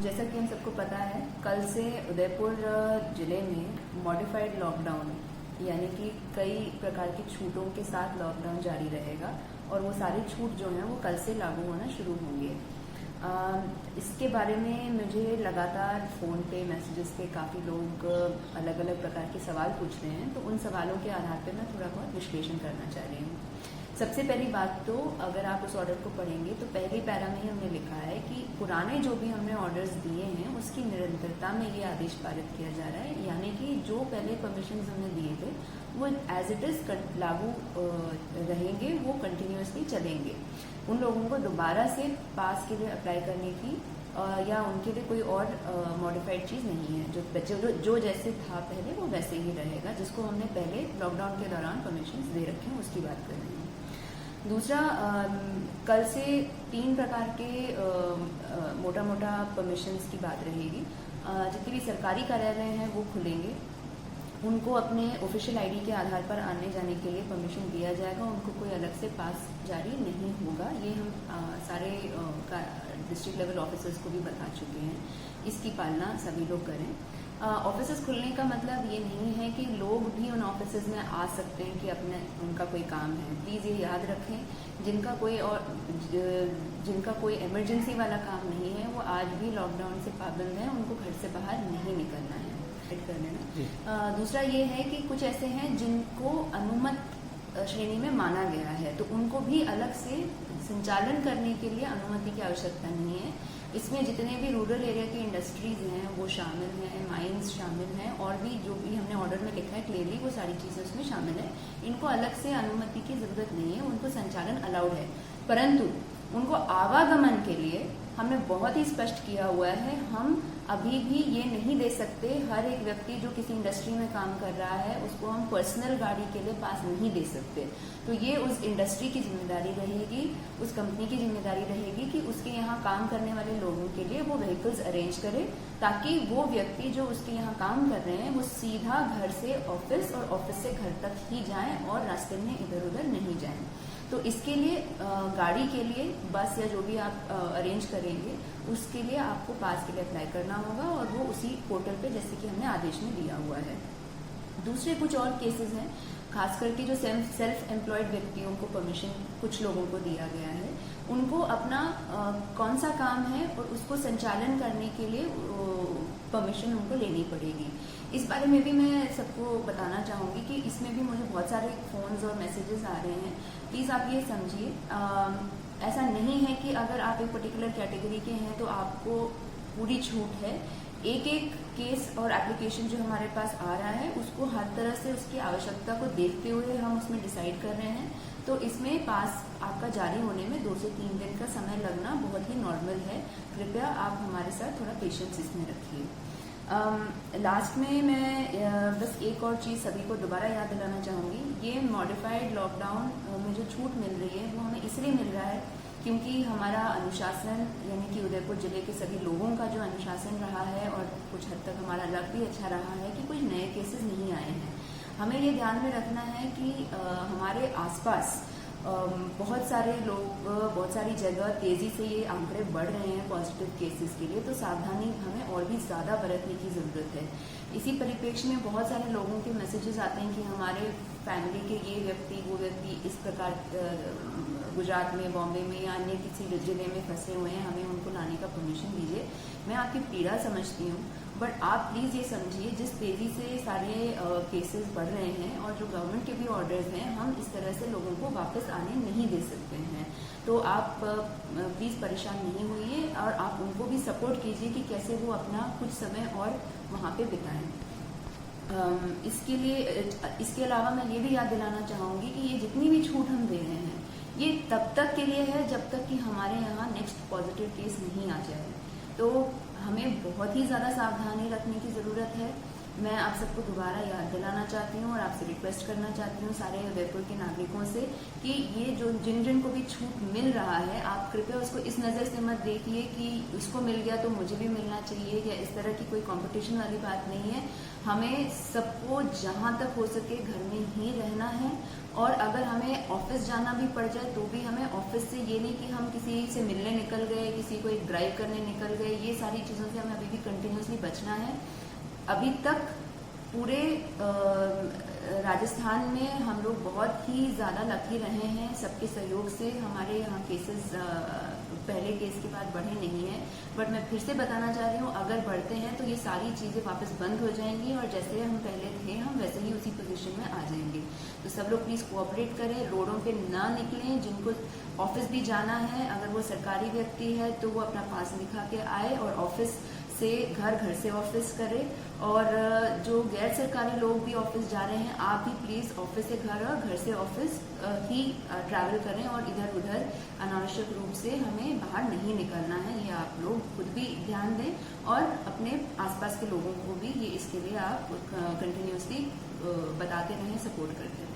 जैसा कि हम सबको पता है, कल से उदयपुर जिले में मॉडिफाइड लॉकडाउन यानी कि कई प्रकार की छूटों के साथ लॉकडाउन जारी रहेगा और वो सारी छूट जो हैं वो कल से लागू होना शुरू होंगे। इसके बारे में मुझे लगातार फ़ोन पे मैसेजेस पे काफ़ी लोग अलग अलग प्रकार के सवाल पूछ रहे हैं, तो उन सवालों के आधार पे मैं थोड़ा बहुत विश्लेषण करना चाह रही हूँ। सबसे पहली बात तो अगर आप उस ऑर्डर को पढ़ेंगे तो पहले पैरा में ही हमने लिखा है कि पुराने जो भी हमने ऑर्डर्स दिए हैं उसकी निरंतरता में ये आदेश पारित किया जा रहा है, यानी कि जो पहले परमिशन हमने दिए थे वो एज इट इज़ लागू रहेंगे, वो कंटिन्यूसली चलेंगे। उन लोगों को दोबारा से पास के लिए अप्लाई करने की या उनके लिए कोई और मॉडिफाइड चीज़ नहीं है। जो जैसे था पहले वो वैसे ही रहेगा, जिसको हमने पहले लॉकडाउन के दौरान परमिशन दे रखे हैं उसकी बात कर रहे हैं। दूसरा, कल से 3 प्रकार के मोटा मोटा परमिशंस की बात रहेगी। जितने भी सरकारी कार्यालय हैं वो खुलेंगे, उनको अपने ऑफिशियल आईडी के आधार पर आने जाने के लिए परमिशन दिया जाएगा, उनको कोई अलग से पास जारी नहीं होगा। ये हम सारे डिस्ट्रिक्ट लेवल ऑफिसर्स को भी बता चुके हैं, इसकी पालना सभी लोग करें। ऑफिसेस खुलने का मतलब ये नहीं है कि लोग भी उन ऑफिसेस में आ सकते हैं कि उनका कोई काम है। प्लीज़ ये याद रखें, जिनका कोई इमरजेंसी वाला काम नहीं है वो आज भी लॉकडाउन से पाबंद है, उनको घर से बाहर नहीं निकलना है। कर लेना। दूसरा ये है कि कुछ ऐसे हैं जिनको अनुमत श्रेणी में माना गया है, तो उनको भी अलग से संचालन करने के लिए अनुमति की आवश्यकता नहीं है। इसमें जितने भी रूरल एरिया की इंडस्ट्रीज हैं वो शामिल हैं, माइंस शामिल हैं, और भी जो भी हमने ऑर्डर में लिखा है क्लियरली वो सारी चीज़ें उसमें शामिल है। इनको अलग से अनुमति की ज़रूरत नहीं है, उनको संचालन अलाउड है। परंतु उनको आवागमन के लिए हमने बहुत ही स्पष्ट किया हुआ है, हम अभी भी ये नहीं दे सकते हर एक व्यक्ति जो किसी इंडस्ट्री में काम कर रहा है उसको हम पर्सनल गाड़ी के लिए पास नहीं दे सकते। तो ये उस इंडस्ट्री की जिम्मेदारी रहेगी, उस कंपनी की जिम्मेदारी रहेगी कि उसके यहाँ काम करने वाले लोगों के लिए वो व्हीकल्स अरेंज करे, ताकि वो व्यक्ति जो उसके यहाँ काम कर रहे हैं वो सीधा घर से ऑफिस और ऑफिस से घर तक ही जाएं और रास्ते में इधर उधर नहीं जाएं। तो इसके लिए गाड़ी के लिए बस या जो भी आप अरेंज करेंगे उसके लिए आपको पास के लिए अप्लाई करना होगा, और वो उसी पोर्टल पे जैसे कि हमने आदेश में दिया हुआ है। दूसरे कुछ और केसेस हैं, खास करके जो सेल्फ एम्प्लॉयड व्यक्तियों को परमिशन कुछ लोगों को दिया गया है, उनको अपना कौन सा काम है और उसको संचालन करने के लिए परमिशन उनको लेनी पड़ेगी। इस बारे में भी मैं सबको बताना चाहूँगी कि इसमें भी मुझे बहुत सारे फ़ोन्स और मैसेजेस आ रहे हैं। प्लीज़ आप ये समझिए, ऐसा नहीं है कि अगर आप एक पर्टिकुलर कैटेगरी के हैं तो आपको पूरी छूट है। एक एक केस और एप्लीकेशन जो हमारे पास आ रहा है उसको हर तरह से उसकी आवश्यकता को देखते हुए हम उसमें डिसाइड कर रहे हैं। तो इसमें पास आपका जारी होने में 2 से 3 दिन का समय लगना बहुत ही नॉर्मल है। कृपया आप हमारे साथ थोड़ा पेशेंस इसमें रखिए। लास्ट में मैं बस एक और चीज़ सभी को दोबारा याद दिलाना चाहूँगी। ये मॉडिफाइड लॉकडाउन में जो छूट मिल रही है वो हमें इसलिए मिल रहा है क्योंकि हमारा अनुशासन, यानी कि उदयपुर जिले के सभी लोगों का जो अनुशासन रहा है और कुछ हद तक हमारा लक भी अच्छा रहा है कि कुछ नए केसेस नहीं आए हैं। हमें ये ध्यान में रखना है कि हमारे आसपास बहुत सारे लोग, बहुत सारी जगह तेज़ी से ये आंकड़े बढ़ रहे हैं पॉजिटिव केसेस के लिए, तो सावधानी हमें और भी ज़्यादा बरतने की ज़रूरत है। इसी परिप्रेक्ष्य में बहुत सारे लोगों के मैसेजेस आते हैं कि हमारे फैमिली के ये व्यक्ति वो व्यक्ति इस प्रकार गुजरात में, बॉम्बे में या अन्य किसी जिले में फंसे हुए हैं, हमें उनको लाने का परमिशन दीजिए। मैं आपकी पीड़ा समझती हूँ, बट आप प्लीज़ ये समझिए जिस तेज़ी से सारे केसेस बढ़ रहे हैं और जो गवर्नमेंट के भी ऑर्डर्स हैं, हम इस तरह से लोगों को वापस आने नहीं दे सकते हैं। तो आप प्लीज़ परेशान नहीं होइए और आप उनको भी सपोर्ट कीजिए कि कैसे वो अपना कुछ समय और वहाँ पे बिताएं। इसके अलावा मैं ये भी याद दिलाना चाहूँगी कि ये जितनी भी छूट हम दे रहे हैं ये तब तक के लिए है जब तक कि हमारे यहाँ नेक्स्ट पॉजिटिव केस नहीं आ जाए। तो हमें बहुत ही ज़्यादा सावधानी रखने की ज़रूरत है। मैं आप सबको दोबारा याद दिलाना चाहती हूँ और आपसे रिक्वेस्ट करना चाहती हूँ सारे उदयपुर के नागरिकों से कि ये जो जिन को भी छूट मिल रहा है, आप कृपया उसको इस नज़र से मत देखिए कि उसको मिल गया तो मुझे भी मिलना चाहिए, या इस तरह की कोई कंपटीशन वाली बात नहीं है। हमें सबको जहाँ तक हो सके घर में ही रहना है, और अगर हमें ऑफिस जाना भी पड़ जाए तो भी हमें ऑफिस से ये नहीं कि हम किसी से मिलने निकल गए, किसी को एक ड्राइव करने निकल गए, ये सारी चीज़ों से हमें अभी भी कंटिन्यूसली बचना है। अभी तक पूरे राजस्थान में हम लोग बहुत ही ज़्यादा लकी रहे हैं, सबके सहयोग से हमारे यहाँ केसेस पहले केस के बाद बढ़े नहीं हैं। बट मैं फिर से बताना चाह रही हूँ, अगर बढ़ते हैं तो ये सारी चीज़ें वापस बंद हो जाएंगी और जैसे हम पहले थे हम वैसे ही उसी पोजीशन में आ जाएंगे। तो सब लोग प्लीज़ कोऑपरेट करें, रोडों पे ना निकलें। जिनको ऑफिस भी जाना है, अगर वो सरकारी व्यक्ति है तो वो अपना पास दिखा के आए और ऑफिस से घर, घर से ऑफिस करें। और जो गैर सरकारी लोग भी ऑफिस जा रहे हैं, आप भी प्लीज़ ऑफिस से घर और घर से ऑफिस ही ट्रैवल करें, और इधर उधर अनावश्यक रूप से हमें बाहर नहीं निकलना है। ये आप लोग खुद भी ध्यान दें और अपने आसपास के लोगों को भी ये इसके लिए आप कंटिन्यूसली बताते रहें, सपोर्ट करते रहें।